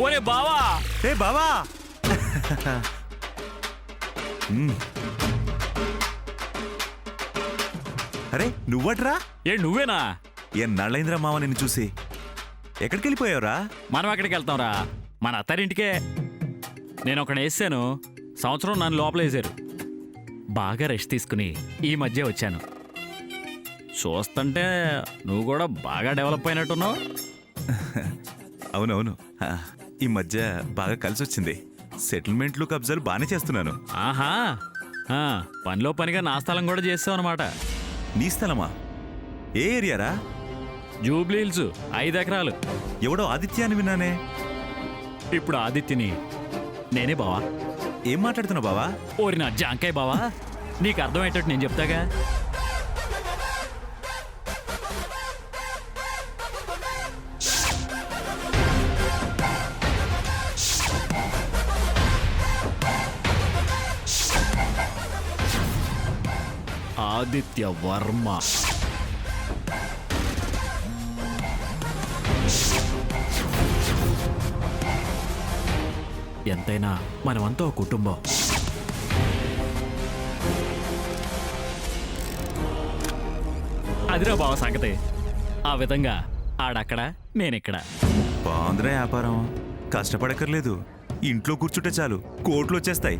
ఒరే బావా ఏ బావా అరే నువ్వట్రా? నువ్వేనా? నళ్ళైంద్రా మావ నిన్ను చూసి. ఎక్కడికి వెళ్ళిపోయావురా? మనం ఎక్కడికి వెళ్తాంరా, మన అత్తారింటికే. నేను ఒకటి వేసాను, సంవత్సరం నన్ను లోపల వేసారు. బాగా రెస్ట్ తీసుకుని ఈ మధ్య వచ్చాను. చూస్తుంటే నువ్వు కూడా బాగా డెవలప్ అయినట్టున్నావు. అవునవును, ఈ మధ్య బాగా కలిసి వచ్చింది. సెటిల్మెంట్లు కబ్జాలు బాగానే చేస్తున్నాను. ఆహా, పనిలో పనిగా నా స్థలం కూడా చేసావు అనమాట. నీ స్థలమా? ఏ ఏరియారా? జూబ్లీ హిల్స్, 5 ఎకరాలు. ఎవడో ఆదిత్య అని విన్నానే. ఇప్పుడు ఆదిత్యని నేనే బావా. ఏం మాట్లాడుతున్నావు బావా? ఓరి నా జాంకాయ బావా, నీకు అర్థమయ్యేటట్టు నేను చెప్తాగా. ఆదిత్య వర్మ ఎంతైనా మనమంతా ఒక కుటుంబం. అదిరా బావ సంగతి. ఆ విధంగా ఆడక్కడ నేనిక్కడ. బాగుందిరా వ్యాపారం. కష్టపడక్కర్లేదు, ఇంట్లో కూర్చుంటే చాలు కోట్లు వచ్చేస్తాయి.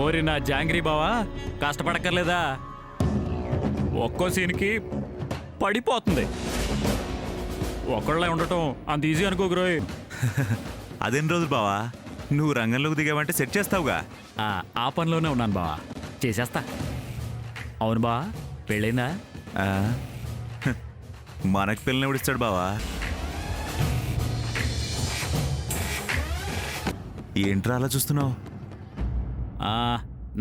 ఓరి నా జాంగ్రీ బావా, కష్టపడక్కర్లేదా? ఒక్కో సీన్కి పడిపోతుంది. ఒక్కళ్ళే ఉండటం అంత ఈజీ అనుకోకురోయ్. అదేం రోజులు బావా, నువ్వు రంగంలోకి దిగావంటే సెట్ చేస్తావుగా. ఆ పనిలోనే ఉన్నాను బావా, చేసేస్తా. అవును బావా, పెళ్ళైందా? మనకు పిల్లని ఎవడిస్తాడు బావా? ఏంట్రా అలా చూస్తున్నావు?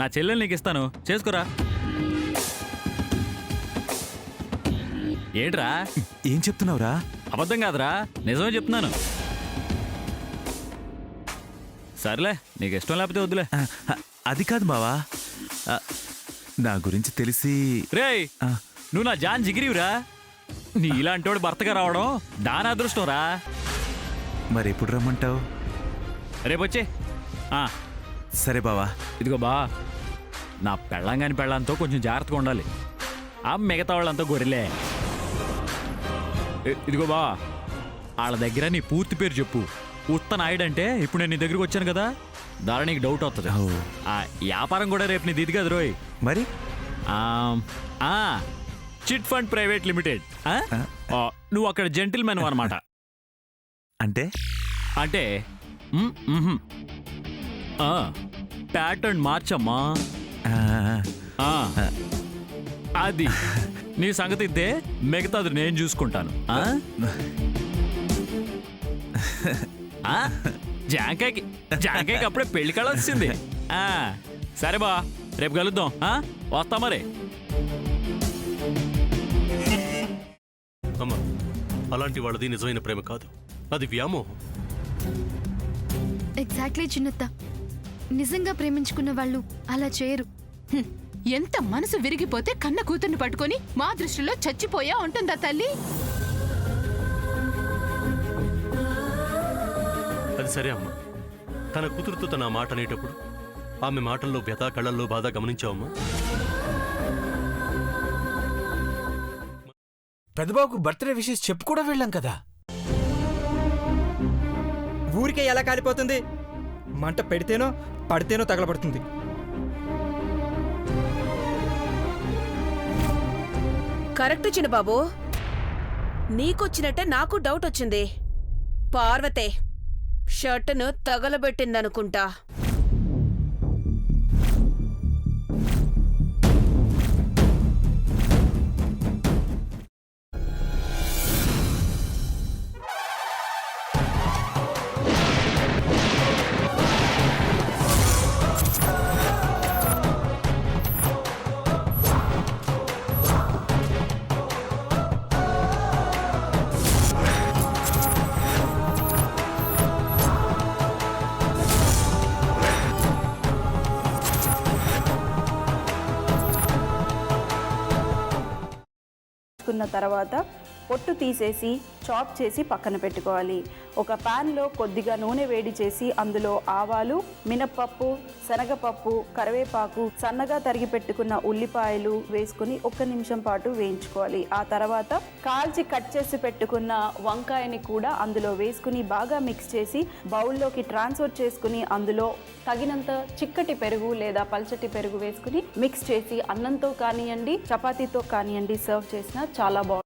నా చెల్లెలు నీకు ఇస్తాను, చేసుకోరా. ఏంట్రా ఏం చెప్తున్నావురా? అబద్ధం కాదురా, నిజమే చెప్తున్నాను. సర్లే, నీకు ఇష్టం లేకపోతే వద్దులే. అది కాదు బావా, నా గురించి తెలిసి. రేయ్, నువ్వు నా జాన్ జిగిరివిరా. నీ ఇలాంటోడు భర్తగా రావడం దాని అదృష్టం రా. మరి ఎప్పుడు రమ్మంటావు? రేపొచ్చే. సరే బావా. ఇదిగో బా, నా పెళ్ళంగాని పెళ్ళంతో కొంచెం జాగ్రత్తగా ఉండాలి. మిగతా వాళ్ళంతా గొర్రెలే. ఇదిగో బా, వాళ్ళ దగ్గర నీ పూర్తి పేరు చెప్పు. ఉత్త నాయుడంటే ఇప్పుడు నేను నీ దగ్గరికి వచ్చాను కదా, దాని నీకు డౌట్ అవుతుంది. వ్యాపారం కూడా రేపు నీ దిది కదా రోయ్. మరి చిట్ ఫండ్ ప్రైవేట్ లిమిటెడ్. నువ్వు అక్కడ జెంటిల్మెన్ అనమాట. అంటే అంటే ప్యాటర్న్ మార్చమ్మా. అది నీ సంగతి ఇద్దే, మిగతాది నేను చూసుకుంటాను. జాంకాయకి అప్పుడే పెళ్లి కళ వచ్చింది. సరే బా, రేపు కలుద్దాం. వస్తా మరి. అమ్మా, అలాంటి వాళ్ళది నిజమైన ప్రేమ కాదు, అది వ్యామోహం. ఎగ్జాక్ట్లీ చిన్నత్త, నిజంగా ప్రేమించుకున్న వాళ్ళు అలా చేయరు. ఎంత మనసు విరిగిపోతే కన్న కూతుర్ని పట్టుకొని మా దృష్టిలో చచ్చిపోయా ఉంటుందా తల్లి? అది సరే అమ్మా, తన కూతురుతో తన మాట అనేటప్పుడు ఆమె మాటల్లో వ్యథ, కళ్ళల్లో బాధ గమనించావమ్మా? పెద్దబాబుకు బర్త్డే విషెస్ చెప్పు కూడా వెళ్ళాం కదా. ఊరికే ఎలా కాలిపోతుంది? మంట పెడితేనో పడితేనో తగలబడుతుంది. కరెక్ట్ చిన్నబాబు, నీకొచ్చినట్టే నాకు డౌట్ వచ్చింది. పార్వతే షర్టును తగలబెట్టిందనుకుంటా. తర్వాత పొట్టు తీసేసి చాప్ చేసి పక్కన పెట్టుకోవాలి. ఒక ప్యాన్లో కొద్దిగా నూనె వేడి చేసి అందులో ఆవాలు, మినప్పప్పు, శనగపప్పు, కరివేపాకు, సన్నగా తరిగి పెట్టుకున్న ఉల్లిపాయలు వేసుకుని 1 నిమిషం పాటు వేయించుకోవాలి. ఆ తర్వాత కాల్చి కట్ చేసి పెట్టుకున్న వంకాయని కూడా అందులో వేసుకుని బాగా మిక్స్ చేసి బౌల్లోకి ట్రాన్స్ఫర్ చేసుకుని అందులో తగినంత చిక్కటి పెరుగు లేదా పల్చటి పెరుగు వేసుకుని మిక్స్ చేసి అన్నంతో కానివ్వండి, చపాతీతో కానివ్వండి సర్వ్ చేసినా చాలా బాగుంటుంది.